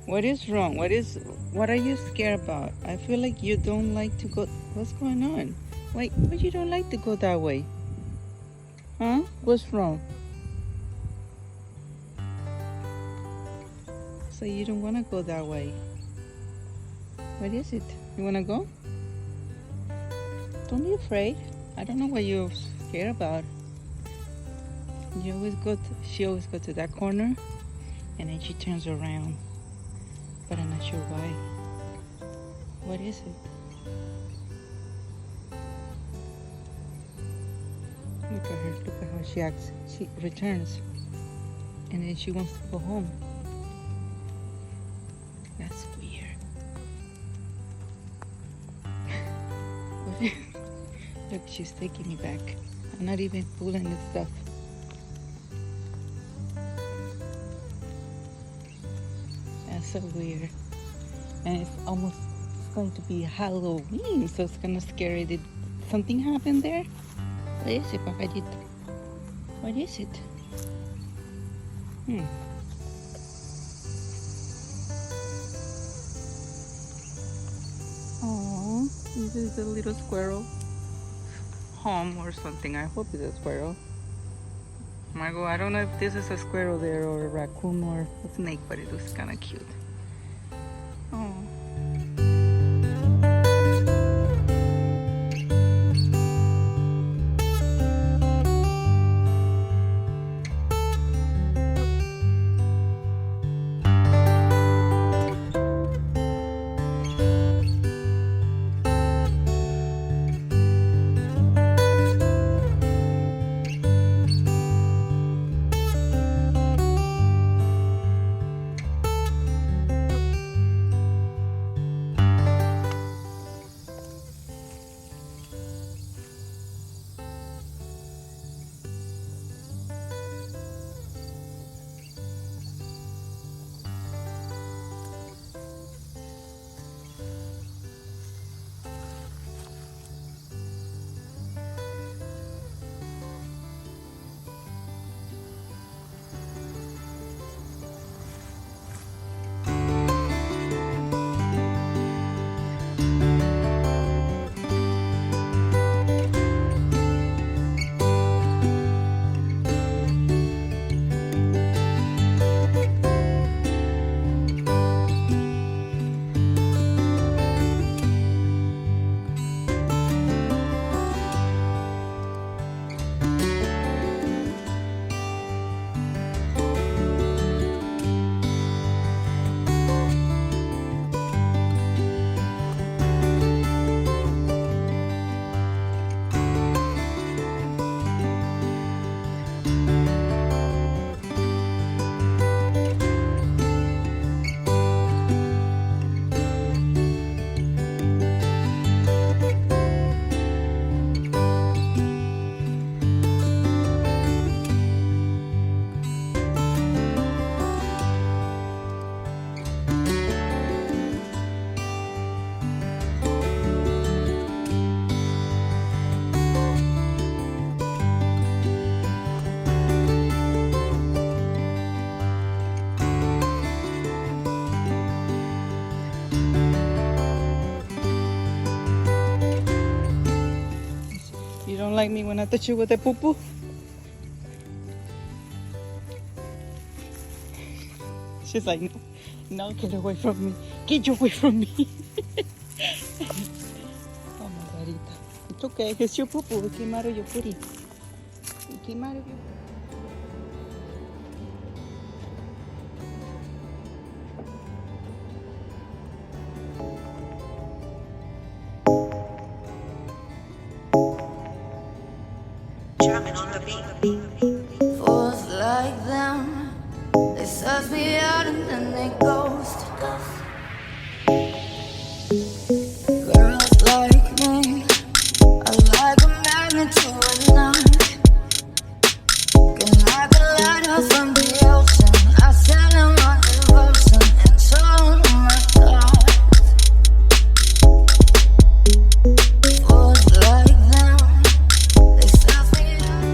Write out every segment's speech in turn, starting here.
What is wrong? What are you scared about? I feel like you don't like to go. What's going on? Wait, but you don't like to go that way? Huh? What's wrong? So you don't want to go that way. What is it? You want to go? Don't be afraid. I don't know what you're scared about. She always go to that corner and then she turns around. But I'm not sure why. What is it? Look at her. Look at how she acts. She returns. And then she wants to go home. That's weird. Look, she's taking me back. I'm not even pulling this stuff. That's so weird. And it's going to be Halloween, so it's kind of scary. Did something happen there? What is it, Papayito? What is it? Oh, this is a little squirrel. Home or something. I hope it's a squirrel. Margot, I don't know if this is a squirrel there or a raccoon or a snake, but it looks kind of cute. Oh. You don't like me when I touch you with a poo-poo? She's like, no, no, get away from me. Get you away from me. Oh, Margarita. It's okay. It's your poo-poo. It came out of your pooty. It came out of your... Fools like them, they suss me out and then they ghost. Girls like me, I like a magnet to a knife. Can like a lighter from the ocean, I send them my devotion and tone of my thoughts. Fools like them, they suss me out.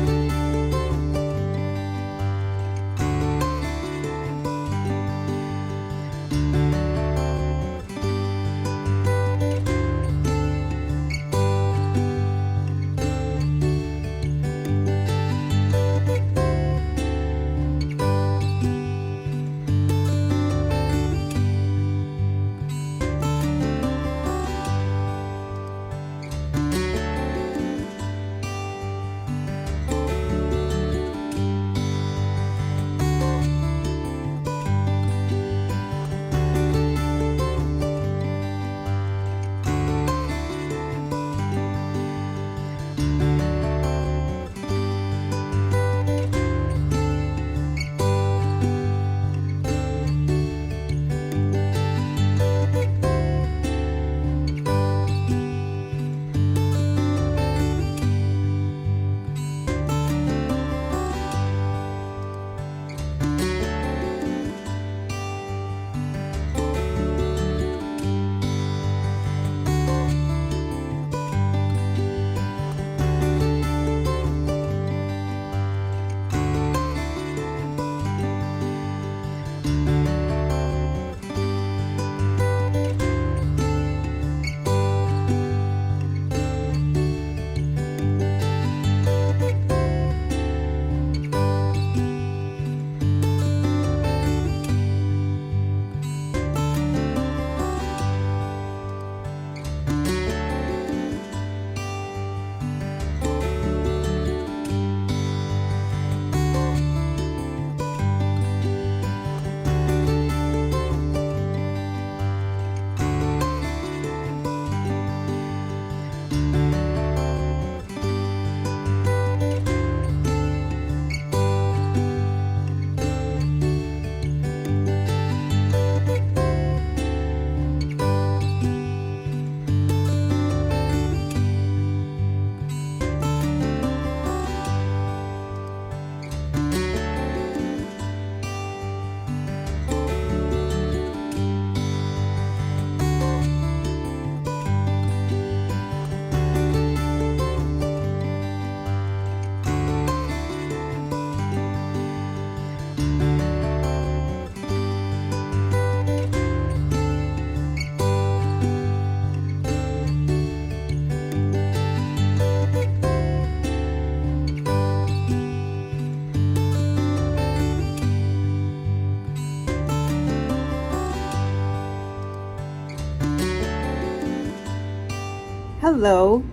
Hello,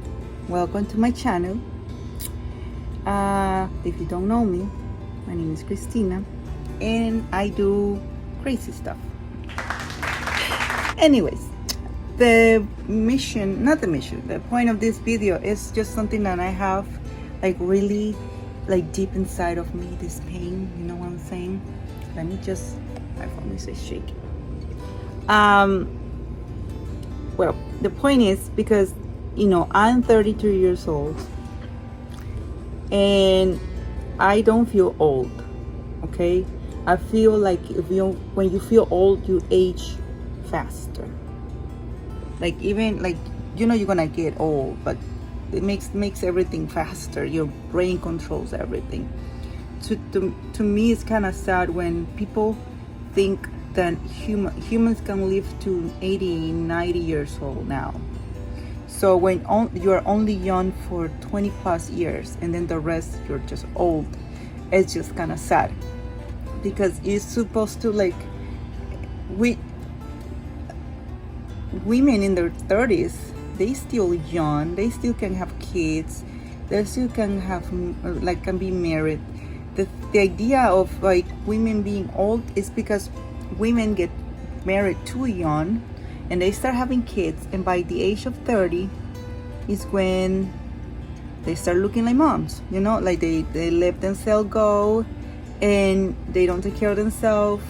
welcome to my channel. If you don't know me, my name is Christina and I do crazy stuff. Anyways, the point of this video is just something that I have like really like deep inside of me, this pain, you know what I'm saying? Let me just, my phone is shaking. Well, the point is because, you know, I'm 32 years old and I don't feel old, okay? I feel like when you feel old, you age faster. Like even like, you know, you're gonna get old, but it makes everything faster. Your brain controls everything. To me, it's kind of sad when people think that humans can live to 80, 90 years old now. So when you're only young for 20 plus years and then the rest you're just old, it's just kind of sad. Because you're supposed to like, women in their 30s, they still young, they still can have kids, they still can have like can be married. The idea of like women being old is because women get married too young and they start having kids, and by the age of 30 is when they start looking like moms, you know, like they let themselves go and they don't take care of themselves.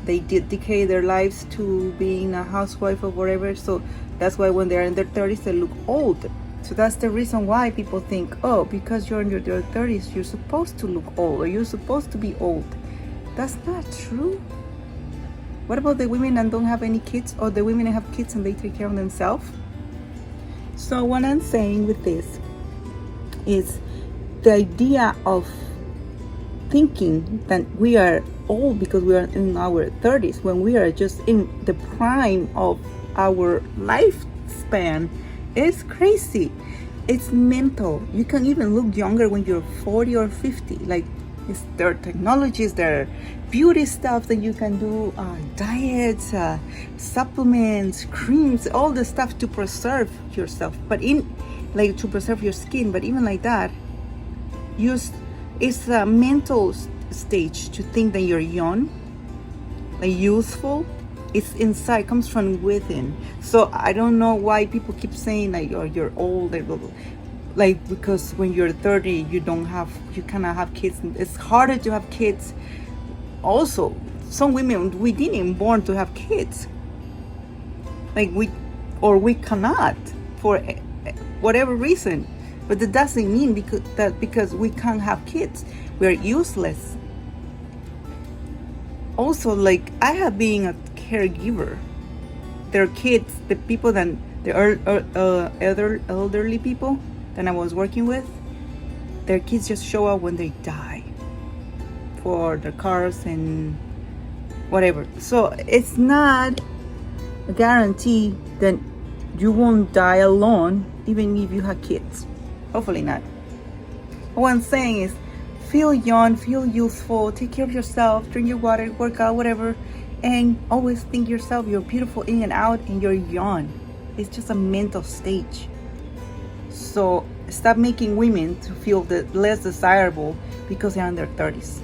They dedicate their lives to being a housewife or whatever. So that's why when they're in their 30s they look old. So that's the reason why people think, oh, because you're in your 30s you're supposed to look old or you're supposed to be old. That's not true. What about the women that don't have any kids, or the women that have kids and they take care of themselves? So what I'm saying with this is the idea of thinking that we are old because we are in our 30s when we are just in the prime of our lifespan is crazy. It's mental. You can even look younger when you're 40 or 50. Like, there are technologies, there are beauty stuff that you can do, diets, supplements, creams, all the stuff to preserve yourself, but to preserve your skin. But even like that, it's a mental stage to think that you're young, like youthful. It's inside, comes from within. So I don't know why people keep saying like, oh, you're old, like because when you're 30 you cannot have kids. It's harder to have kids. Also, some women, we didn't born to have kids, like we cannot for whatever reason. But that doesn't mean because we can't have kids we're useless. Also, like, I have been a caregiver. Their kids, the people that the elderly people that I was working with, their kids just show up when they die for their cars and whatever. So it's not a guarantee that you won't die alone even if you have kids. Hopefully not. What I'm saying is, feel young, feel youthful, take care of yourself, drink your water, work out, whatever, and always think yourself you're beautiful in and out and you're young. It's just a mental stage. So stop making women to feel less desirable because they're in their 30s.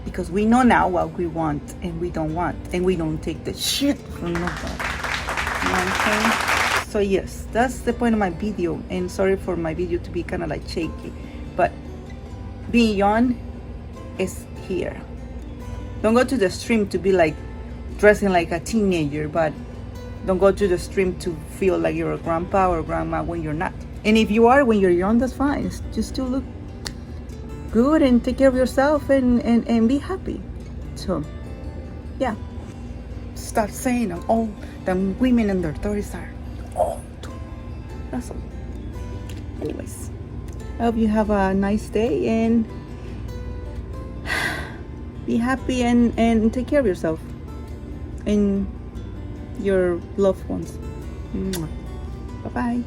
Because we know now what we want and we don't want, and we don't take the shit from nobody. You know what I'm saying? So yes, that's the point of my video, and sorry for my video to be kind of like shaky, but being young is here. Don't go to the stream to be like dressing like a teenager, but don't go to the stream to feel like you're a grandpa or grandma when you're not. And if you are when you're young, that's fine. Just still look good and take care of yourself and be happy. So yeah, stop saying all the women in their 30s are old. That's all. Anyways, I hope you have a nice day and be happy and take care of yourself and your loved ones. Bye bye.